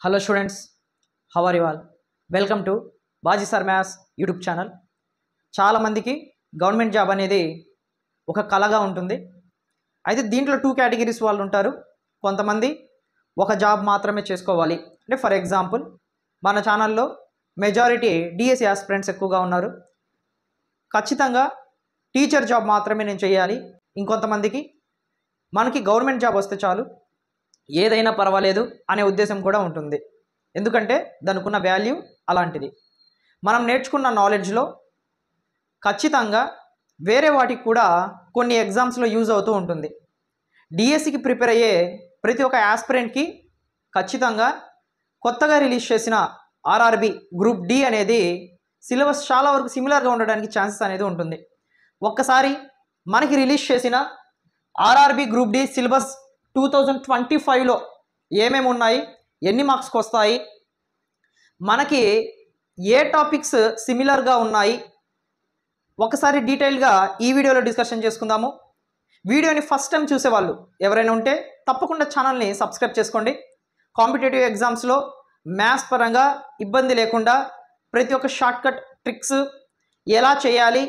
Hello students, how are you all? Welcome to Baji Sir Maths YouTube channel. చాలామందికి government job అనేది ఒక కళగా ఉంటుంది. అయితే దీంట్లో టూ కేటగిరీస్ వాళ్ళు ఉంటారు. కొంతమంది ఒక జాబ్ మాత్రమే చేసుకోవాలి అంటే ఫర్ ఎగ్జాంపుల్ మన ఛానల్లో మెజారిటీ డిఎస్సి ఆస్పిరెంట్స్ ఎక్కువగా ఉన్నారు. ఖచ్చితంగా టీచర్ జాబ్ మాత్రమే నేను చేయాలి. ఇంకొంతమందికి మనకి గవర్నమెంట్ జాబ్ వస్తే చాలు, ఏదైనా పర్వాలేదు అనే ఉద్దేశం కూడా ఉంటుంది. ఎందుకంటే దానికి ఉన్న వాల్యూ అలాంటిది. మనం నేర్చుకున్న నాలెడ్జ్లో ఖచ్చితంగా వేరే వాటికి కూడా కొన్ని ఎగ్జామ్స్లో యూజ్ అవుతూ ఉంటుంది. డిఎస్సికి ప్రిపేర్ అయ్యే ప్రతి ఒక్క ఆస్పిరెంట్కి ఖచ్చితంగా కొత్తగా రిలీజ్ చేసిన ఆర్ఆర్బి గ్రూప్ డి అనేది సిలబస్ చాలా వరకు సిమిలర్గా ఉండడానికి ఛాన్సెస్ అనేది ఉంటుంది. ఒక్కసారి మనకి రిలీజ్ చేసిన ఆర్ఆర్బి గ్రూప్ డి సిలబస్ 2025లో ఏమేమి ఉన్నాయి, ఎన్ని మార్క్స్కి వస్తాయి, మనకి ఏ టాపిక్స్ సిమిలర్గా ఉన్నాయి, ఒకసారి డీటెయిల్గా ఈ వీడియోలో డిస్కషన్ చేసుకుందాము. వీడియోని ఫస్ట్ టైం చూసేవాళ్ళు ఎవరైనా ఉంటే తప్పకుండా ఛానల్ని సబ్స్క్రైబ్ చేసుకోండి. కాంపిటేటివ్ ఎగ్జామ్స్లో మ్యాథ్స్ పరంగా ఇబ్బంది లేకుండా ప్రతి ఒక్క షార్ట్కట్ ట్రిక్స్ ఎలా చేయాలి,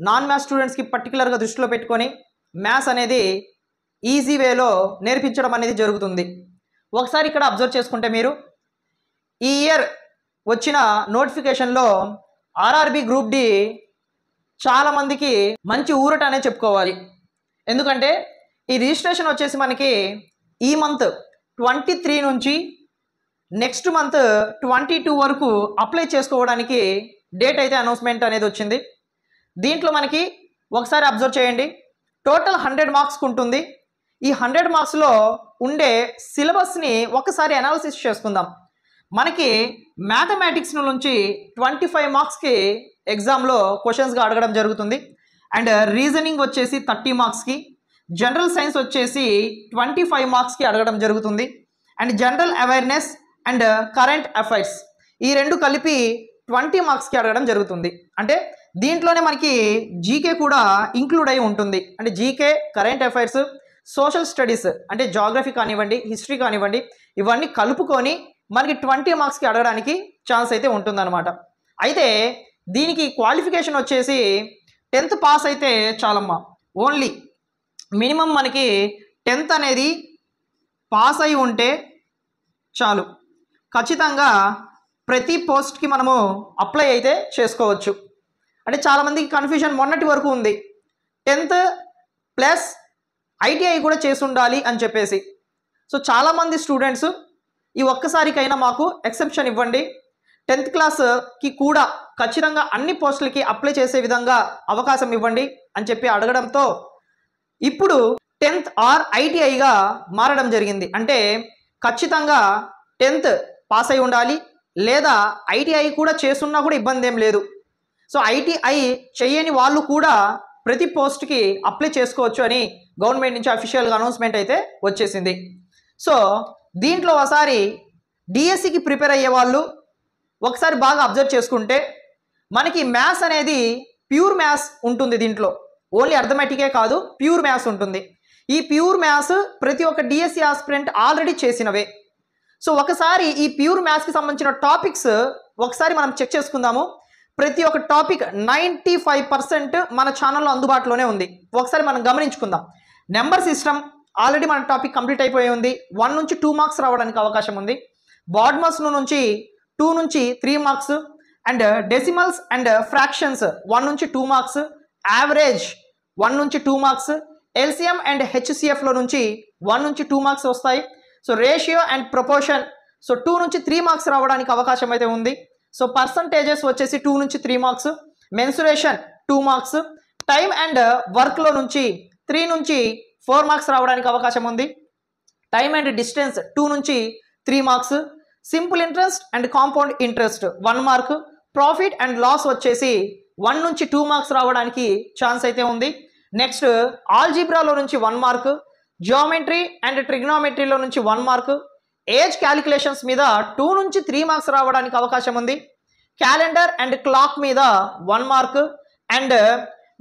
నాన్ మ్యాథ్స్ స్టూడెంట్స్కి పర్టికులర్గా దృష్టిలో పెట్టుకొని మ్యాథ్స్ అనేది ఈజీ వేలో నేర్పించడం అనేది జరుగుతుంది. ఒకసారి ఇక్కడ అబ్జర్వ్ చేసుకుంటే మీరు ఈ ఇయర్ వచ్చిన నోటిఫికేషన్లో ఆర్ఆర్బి గ్రూప్ డి చాలామందికి మంచి ఊరట అనే చెప్పుకోవాలి. ఎందుకంటే ఈ రిజిస్ట్రేషన్ వచ్చేసి మనకి ఈ మంత్ 23 నుంచి నెక్స్ట్ మంత్ 22 వరకు అప్లై చేసుకోవడానికి డేట్ అయితే అనౌన్స్మెంట్ అనేది వచ్చింది. దీంట్లో మనకి ఒకసారి అబ్జర్వ్ చేయండి, టోటల్ 100 మార్క్స్కి ఉంటుంది. ఈ 100 మార్క్స్లో ఉండే సిలబస్ని ఒకసారి అనాలిసిస్ చేసుకుందాం. మనకి మ్యాథమెటిక్స్ నుంచి 25 మార్క్స్కి ఎగ్జామ్లో క్వశ్చన్స్గా అడగడం జరుగుతుంది. అండ్ రీజనింగ్ వచ్చేసి 30 మార్క్స్కి, జనరల్ సైన్స్ వచ్చేసి 25 మార్క్స్కి అడగడం జరుగుతుంది. And general awareness and current affairs ఈ రెండు కలిపి 20 మార్క్స్కి అడగడం జరుగుతుంది. అంటే దీంట్లోనే మనకి జీకే కూడా ఇంక్లూడ్ అయి ఉంటుంది. అంటే GK, current affairs, social studies అంటే జాగ్రఫీ కానివ్వండి, హిస్టరీ కానివ్వండి, ఇవన్నీ కలుపుకొని మనకి 20 మార్క్స్కి అడగడానికి ఛాన్స్ అయితే ఉంటుందన్నమాట. అయితే దీనికి క్వాలిఫికేషన్ వచ్చేసి 10th పాస్ అయితే చాలమ్మా. ఓన్లీ మినిమం మనకి 10th అనేది పాస్ అయి ఉంటే చాలు. ఖచ్చితంగా ప్రతి పోస్ట్కి మనము అప్లై అయితే చేసుకోవచ్చు. అంటే చాలామందికి కన్ఫ్యూజన్ మొన్నటి వరకు ఉంది, 10th ప్లస్ ఐటీఐ కూడా చేసి ఉండాలి అని చెప్పేసి. సో చాలామంది స్టూడెంట్స్ ఈ ఒక్కసారికైనా మాకు ఎక్సెప్షన్ ఇవ్వండి, 10th క్లాస్కి కూడా ఖచ్చితంగా అన్ని పోస్టులకి అప్లై చేసే విధంగా అవకాశం ఇవ్వండి అని చెప్పి అడగడంతో ఇప్పుడు 10th ఆర్ ఐటీఐగా మారడం జరిగింది. అంటే ఖచ్చితంగా 10th పాస్ అయి ఉండాలి, లేదా ఐటీఐ కూడా చేస్తున్నా కూడా ఇబ్బంది ఏం లేదు. సో ఐటీఐ చేయని వాళ్ళు కూడా ప్రతి పోస్ట్కి అప్లై చేసుకోవచ్చు అని గవర్నమెంట్ నుంచి అఫీషియల్గా అనౌన్స్మెంట్ అయితే వచ్చేసింది. సో దీంట్లో ఒకసారి డిఎస్సికి ప్రిపేర్ అయ్యే వాళ్ళు ఒకసారి బాగా అబ్జర్వ్ చేసుకుంటే మనకి మ్యాథ్స్ అనేది ప్యూర్ మ్యాథ్స్ ఉంటుంది. దీంట్లో ఓన్లీ అర్థమెటికే కాదు, ప్యూర్ మ్యాథ్స్ ఉంటుంది. ఈ ప్యూర్ మ్యాథ్స్ ప్రతి ఒక్క డిఎస్సి ఆస్పిరెంట్ ఆల్రెడీ చేసినవే. సో ఒకసారి ఈ ప్యూర్ మ్యాథ్స్కి సంబంధించిన టాపిక్స్ ఒకసారి మనం చెక్ చేసుకుందాము. ప్రతి ఒక్క టాపిక్ 95% మన ఛానల్లో అందుబాటులోనే ఉంది. ఒకసారి మనం గమనించుకుందాం. నెంబర్ సిస్టమ్ ఆల్రెడీ మన టాపిక్ కంప్లీట్ అయిపోయి ఉంది. 1 నుంచి 2 మార్క్స్ రావడానికి అవకాశం ఉంది. బాడ్మస్ నుంచి 2 నుంచి 3 marks, and decimals and fractions 1 నుంచి 2 మార్క్స్, యావరేజ్ 1 నుంచి 2 మార్క్స్, ఎల్సిఎం అండ్ హెచ్సిఎఫ్లో నుంచి 1 నుంచి 2 మార్క్స్ వస్తాయి. సో రేషియో అండ్ ప్రపోర్షన్ 2 నుంచి 3 మార్క్స్ రావడానికి అవకాశం అయితే ఉంది. సో పర్సంటేజెస్ వచ్చేసి 2 నుంచి 3 marks, mensuration 2 marks, time and వర్క్లో నుంచి 3 నుంచి 4 మార్క్స్ రావడానికి అవకాశం ఉంది. టైమ్ అండ్ డిస్టెన్స్ 2 నుంచి 3 marks, simple interest and compound interest 1 mark, profit and loss వచ్చేసి 1 నుంచి 2 మార్క్స్ రావడానికి ఛాన్స్ అయితే ఉంది. నెక్స్ట్ ఆల్జీబ్రాలో నుంచి 1 మార్క్, జియోమెట్రీ అండ్ ట్రిగ్నోమెట్రీలో నుంచి 1 మార్క్, ఏజ్ క్యాలిక్యులేషన్స్ మీద 2 నుంచి 3 మార్క్స్ రావడానికి అవకాశం ఉంది. క్యాలెండర్ అండ్ క్లాక్ మీద 1 మార్క్, అండ్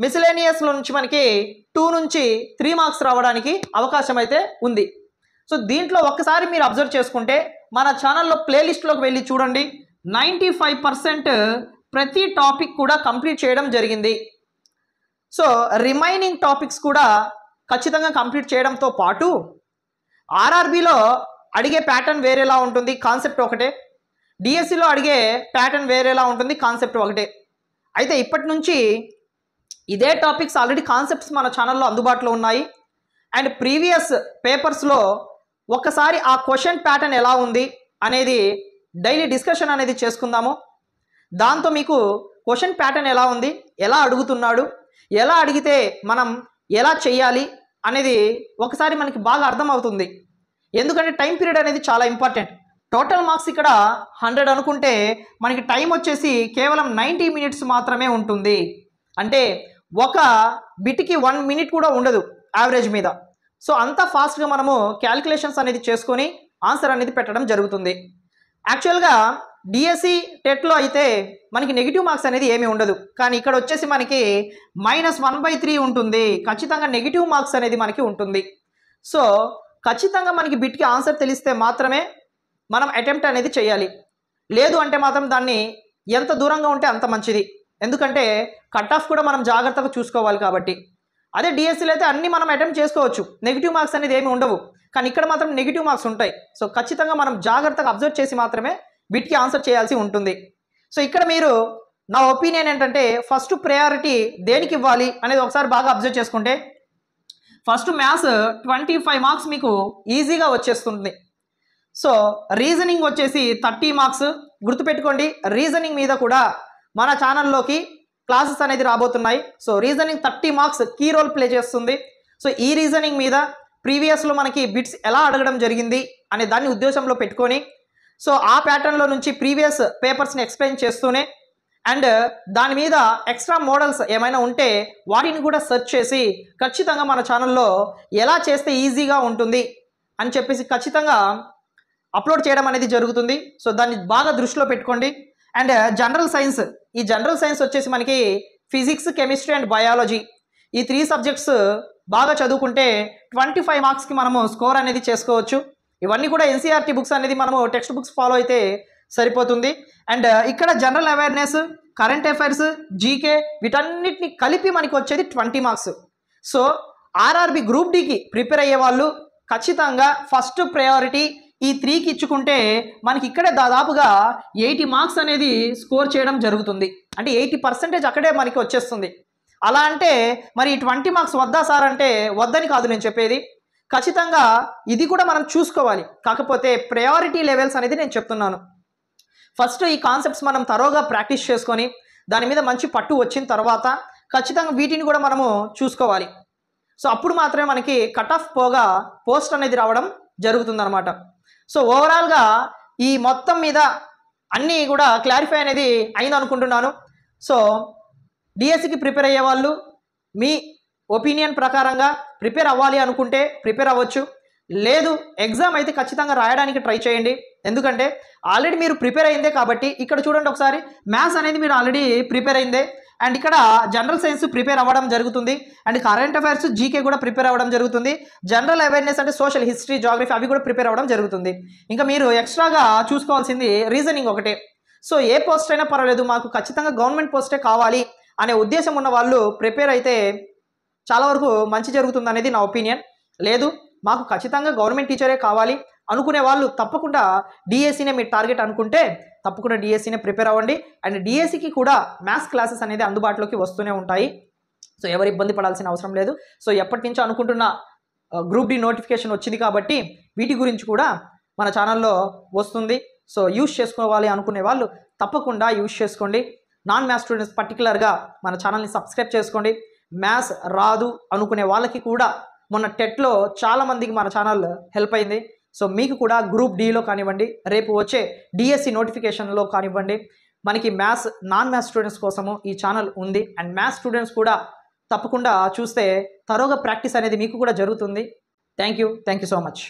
మిసిలేనియస్లో నుంచి మనకి 2 నుంచి 3 మార్క్స్ రావడానికి అవకాశం అయితే ఉంది. సో దీంట్లో ఒక్కసారి మీరు అబ్జర్వ్ చేసుకుంటే మన ఛానల్లో ప్లేలిస్ట్లోకి వెళ్ళి చూడండి, 95% ప్రతి టాపిక్ కూడా కంప్లీట్ చేయడం జరిగింది. సో రిమైనింగ్ టాపిక్స్ కూడా ఖచ్చితంగా కంప్లీట్ చేయడంతో పాటు ఆర్ఆర్బిలో అడిగే ప్యాటర్న్ వేరేలా ఉంటుంది, కాన్సెప్ట్ ఒకటే. డిఎస్సిలో అడిగే ప్యాటర్న్ వేరేలా ఉంటుంది, కాన్సెప్ట్ ఒకటే. అయితే ఇప్పటి నుంచి ఇదే టాపిక్స్ ఆల్రెడీ కాన్సెప్ట్స్ మన ఛానల్లో అందుబాటులో ఉన్నాయి. అండ్ ప్రీవియస్ పేపర్స్లో ఒక్కసారి ఆ క్వశ్చన్ ప్యాటర్న్ ఎలా ఉంది అనేది డైలీ డిస్కషన్ అనేది చేసుకుందాము. దాంతో మీకు క్వశ్చన్ ప్యాటర్న్ ఎలా ఉంది, ఎలా అడుగుతున్నాడు, ఎలా అడిగితే మనం ఎలా చేయాలి అనేది ఒకసారి మనకి బాగా అర్థమవుతుంది. ఎందుకంటే టైం పీరియడ్ అనేది చాలా ఇంపార్టెంట్. టోటల్ మార్క్స్ ఇక్కడ 100 అనుకుంటే మనకి టైం వచ్చేసి కేవలం 90 మినిట్స్ మాత్రమే ఉంటుంది. అంటే ఒక బిట్కి 1 మినిట్ కూడా ఉండదు యావరేజ్ మీద. సో అంత ఫాస్ట్గా మనము క్యాలిక్యులేషన్స్ అనేది చేసుకొని ఆన్సర్ అనేది పెట్టడం జరుగుతుంది. యాక్చువల్గా డిఎస్సి టెట్లో అయితే మనకి నెగిటివ్ మార్క్స్ అనేది ఏమీ ఉండదు, కానీ ఇక్కడ వచ్చేసి మనకి -1/3 ఉంటుంది. ఖచ్చితంగా నెగిటివ్ మార్క్స్ అనేది మనకి ఉంటుంది. సో ఖచ్చితంగా మనకి బిట్కి ఆన్సర్ తెలిస్తే మాత్రమే మనం అటెంప్ట్ అనేది చేయాలి. లేదు అంటే మాత్రం దాన్ని ఎంత దూరంగా ఉంటే అంత మంచిది. ఎందుకంటే కట్ ఆఫ్ కూడా మనం జాగ్రత్తగా చూసుకోవాలి కాబట్టి. అదే డిఎస్సిలో అయితే అన్నీ మనం అటెంప్ట్ చేసుకోవచ్చు, నెగిటివ్ మార్క్స్ అనేది ఏమి ఉండవు. కానీ ఇక్కడ మాత్రం నెగిటివ్ మార్క్స్ ఉంటాయి. సో ఖచ్చితంగా మనం జాగ్రత్తగా అబ్జర్వ్ చేసి మాత్రమే బిట్కి ఆన్సర్ చేయాల్సి ఉంటుంది. సో ఇక్కడ మీరు నా ఒపీనియన్ ఏంటంటే ఫస్ట్ ప్రయారిటీ దేనికి ఇవ్వాలి అనేది ఒకసారి బాగా అబ్జర్వ్ చేసుకుంటే, ఫస్ట్ మ్యాథ్స్ 25 మార్క్స్ మీకు ఈజీగా వచ్చేస్తుంది. సో రీజనింగ్ వచ్చేసి 30 మార్క్స్. గుర్తుపెట్టుకోండి, రీజనింగ్ మీద కూడా మన ఛానల్లోకి క్లాసెస్ అనేది రాబోతున్నాయి. So reasoning 30 marks key role play చేస్తుంది. సో ఈ రీజనింగ్ మీద ప్రీవియస్లో మనకి బిట్స్ ఎలా అడగడం జరిగింది అనే దాన్ని ఉద్దేశంలో పెట్టుకొని, సో ఆ ప్యాటర్న్లో నుంచి ప్రీవియస్ పేపర్స్ని ఎక్స్ప్లెయిన్ చేస్తూనే అండ్ దాని మీద ఎక్స్ట్రా మోడల్స్ ఏమైనా ఉంటే వాటిని కూడా సెర్చ్ చేసి ఖచ్చితంగా మన ఛానల్లో ఎలా చేస్తే ఈజీగా ఉంటుంది అని చెప్పేసి ఖచ్చితంగా అప్లోడ్ చేయడం అనేది జరుగుతుంది. సో దాన్ని బాగా దృష్టిలో పెట్టుకోండి. అండ్ జనరల్ సైన్స్, ఈ జనరల్ సైన్స్ వచ్చేసి మనకి ఫిజిక్స్, కెమిస్ట్రీ అండ్ బయాలజీ ఈ 3 సబ్జెక్ట్స్ బాగా చదువుకుంటే 25 మార్క్స్కి మనము స్కోర్ అనేది చేసుకోవచ్చు. ఇవన్నీ కూడా ఎన్సీఆర్టీ బుక్స్ అనేది మనము టెక్స్ట్ బుక్స్ ఫాలో అయితే సరిపోతుంది. అండ్ ఇక్కడ general awareness, current affairs, GK వీటన్నిటిని కలిపి మనకి వచ్చేది 20 మార్క్స్. సో ఆర్ఆర్బి గ్రూప్ డికి ప్రిపేర్ అయ్యే వాళ్ళు ఖచ్చితంగా ఫస్ట్ ప్రయారిటీ ఈ 3కి ఇచ్చుకుంటే మనకి ఇక్కడే దాదాపుగా 80 మార్క్స్ అనేది స్కోర్ చేయడం జరుగుతుంది. అంటే 80% అక్కడే మనకి వచ్చేస్తుంది. అలా అంటే మరి 20 మార్క్స్ వద్దా సార్ అంటే వద్దని కాదు నేను చెప్పేది. ఖచ్చితంగా ఇది కూడా మనం చూసుకోవాలి. కాకపోతే ప్రయారిటీ లెవెల్స్ అనేది నేను చెప్తున్నాను. ఫస్ట్ ఈ కాన్సెప్ట్స్ మనం తరోగా ప్రాక్టీస్ చేసుకొని దాని మీద మంచి పట్టు వచ్చిన తర్వాత ఖచ్చితంగా వీటిని కూడా మనము చూసుకోవాలి. సో అప్పుడు మాత్రమే మనకి కట్ ఆఫ్ పోగా పోస్ట్ అనేది రావడం జరుగుతుందన్నమాట. సో ఓవరాల్గా ఈ మొత్తం మీద అన్నీ కూడా క్లారిఫై అనేది అయింది అనుకుంటున్నాను. సో డిఎస్సికి ప్రిపేర్ అయ్యే వాళ్ళు మీ ఒపీనియన్ ప్రకారంగా ప్రిపేర్ అవ్వాలి అనుకుంటే ప్రిపేర్ అవ్వచ్చు. లేదు ఎగ్జామ్ అయితే ఖచ్చితంగా రాయడానికి ట్రై చేయండి. ఎందుకంటే ఆల్రెడీ మీరు ప్రిపేర్ అయిందే కాబట్టి ఇక్కడ చూడండి ఒకసారి, మ్యాథ్స్ అనేది మీరు ఆల్రెడీ ప్రిపేర్ అయిందే. అండ్ ఇక్కడ జనరల్ సైన్స్ ప్రిపేర్ అవ్వడం జరుగుతుంది. అండ్ కరెంట్ అఫైర్స్, జీకే కూడా ప్రిపేర్ అవ్వడం జరుగుతుంది. జనరల్ అవేర్నెస్ అంటే సోషల్, హిస్టరీ, జాగ్రఫీ అవి కూడా ప్రిపేర్ అవ్వడం జరుగుతుంది. ఇంకా మీరు ఎక్స్ట్రాగా చూసుకోవాల్సింది రీజనింగ్ ఒకటే. సో ఏ పోస్ట్ అయినా పర్వాలేదు, మాకు ఖచ్చితంగా గవర్నమెంట్ పోస్టే కావాలి అనే ఉద్దేశం ఉన్న వాళ్ళు ప్రిపేర్ అయితే చాలా వరకు మంచి జరుగుతుంది అనేది నా ఒపీనియన్. లేదు మాకు ఖచ్చితంగా గవర్నమెంట్ టీచరే కావాలి అనుకునే వాళ్ళు తప్పకుండా డిఎస్సినే మీ టార్గెట్ అనుకుంటే తప్పకుండా డిఎస్సినే ప్రిపేర్ అవ్వండి. అండ్ డిఎస్సికి కూడా మ్యాథ్స్ క్లాసెస్ అనేది అందుబాటులోకి వస్తూనే ఉంటాయి. సో ఎవరు ఇబ్బంది పడాల్సిన అవసరం లేదు. సో ఎప్పటి నుంచో అనుకుంటున్న గ్రూప్ డి నోటిఫికేషన్ వచ్చింది కాబట్టి వీటి గురించి కూడా మన ఛానల్లో వస్తుంది. సో యూజ్ చేసుకోవాలి అనుకునే వాళ్ళు తప్పకుండా యూజ్ చేసుకోండి. నాన్ మ్యాథ్స్ స్టూడెంట్స్ పర్టికులర్గా మన ఛానల్ని సబ్స్క్రైబ్ చేసుకోండి. మ్యాథ్స్ రాదు అనుకునే వాళ్ళకి కూడా మొన్న టెట్లో చాలామందికి మన ఛానల్ హెల్ప్ అయింది. సో మీకు కూడా గ్రూప్ డిలో కానివ్వండి, రేపు వచ్చే డిఎస్సి నోటిఫికేషన్లో కానివ్వండి, మనకి మ్యాథ్స్, నాన్ మ్యాథ్స్ స్టూడెంట్స్ కోసము ఈ ఛానల్ ఉంది. అండ్ మ్యాథ్స్ స్టూడెంట్స్ కూడా తప్పకుండా చూస్తే తరోగా ప్రాక్టీస్ అనేది మీకు కూడా జరుగుతుంది. Thank you so much.